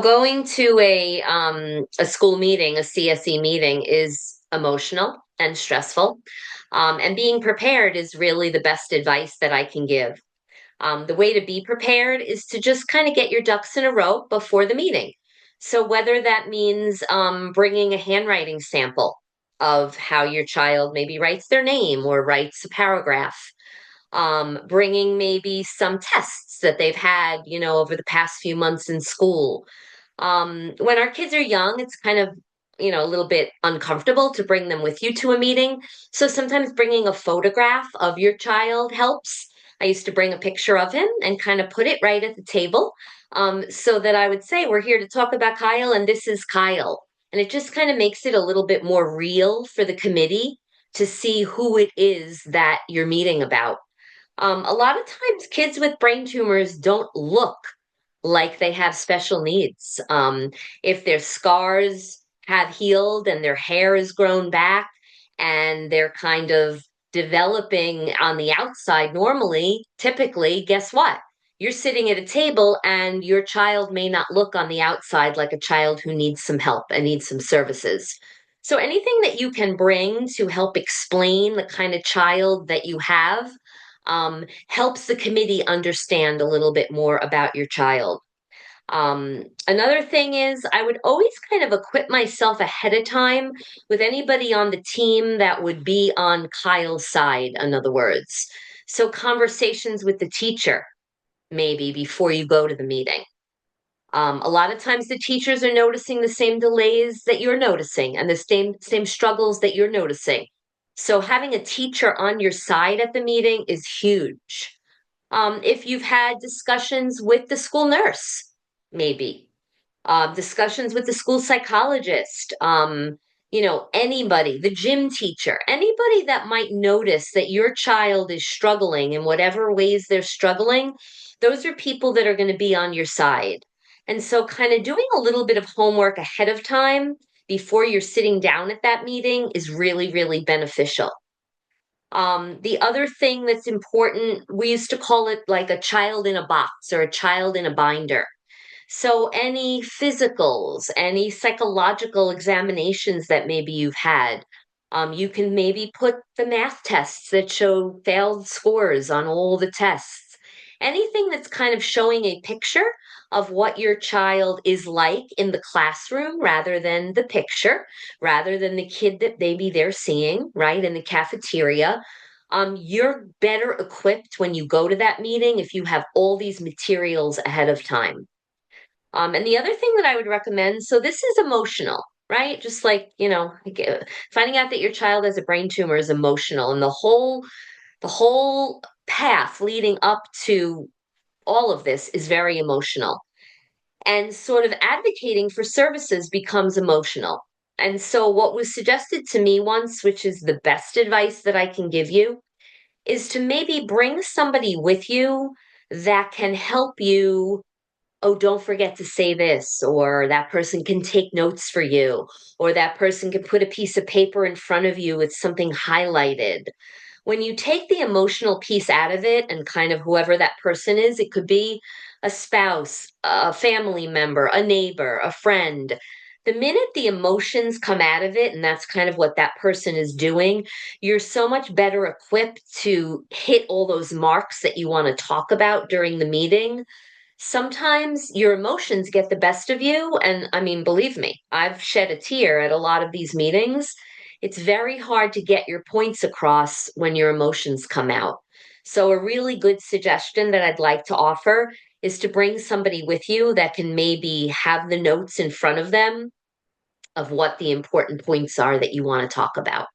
Going to a school meeting, a CSE meeting, is emotional and stressful. And being prepared is really the best advice that I can give. The way to be prepared is to just kind of get your ducks in a row before the meeting. So whether that means bringing a handwriting sample of how your child maybe writes their name or writes a paragraph, bringing maybe some tests that they've had, over the past few months in school. When our kids are young, it's kind of, a little bit uncomfortable to bring them with you to a meeting. So sometimes bringing a photograph of your child helps. I used to bring a picture of him and kind of put it right at the table, so that I would say, we're here to talk about Kyle, and this is Kyle. And it just kind of makes it a little bit more real for the committee to see who it is that you're meeting about. A lot of times, kids with brain tumors don't look like they have special needs. If their scars have healed and their hair is grown back and they're kind of developing on the outside normally, typically, guess what? You're sitting at a table and your child may not look on the outside like a child who needs some help and needs some services. So, anything that you can bring to help explain the kind of child that you have helps the committee understand a little bit more about your child. Another thing is, I would always kind of equip myself ahead of time with anybody on the team that would be on Kyle's side, in other words. So, conversations with the teacher, maybe before you go to the meeting. A lot of times the teachers are noticing the same delays that you're noticing and the same struggles that you're noticing. So having a teacher on your side at the meeting is huge. If you've had discussions with the school nurse, maybe discussions with the school psychologist, anybody, the gym teacher, anybody that might notice that your child is struggling in whatever ways they're struggling, those are people that are going to be on your side. And so, kind of doing a little bit of homework ahead of time before you're sitting down at that meeting is really, really beneficial. The other thing that's important, we used to call it like a child in a box or a child in a binder. So, any physicals, any psychological examinations that maybe you've had, you can maybe put the math tests that show failed scores on all the tests. Anything that's kind of showing a picture of what your child is like in the classroom rather than the picture, rather than the kid that maybe they're seeing, right, in the cafeteria. You're better equipped when you go to that meeting if you have all these materials ahead of time. And the other thing that I would recommend, so this is emotional, right? Just like, finding out that your child has a brain tumor is emotional, and the whole path leading up to all of this is very emotional. And sort of advocating for services becomes emotional. And so what was suggested to me once, which is the best advice that I can give you, is to maybe bring somebody with you that can help you. Oh, don't forget to say this, or that person can take notes for you, or that person can put a piece of paper in front of you with something highlighted. When you take the emotional piece out of it, and kind of whoever that person is, it could be a spouse, a family member, a neighbor, a friend. The minute the emotions come out of it, and that's kind of what that person is doing, you're so much better equipped to hit all those marks that you want to talk about during the meeting. Sometimes your emotions get the best of you. And I mean, believe me, I've shed a tear at a lot of these meetings. It's very hard to get your points across when your emotions come out. So, a really good suggestion that I'd like to offer is to bring somebody with you that can maybe have the notes in front of them of what the important points are that you want to talk about.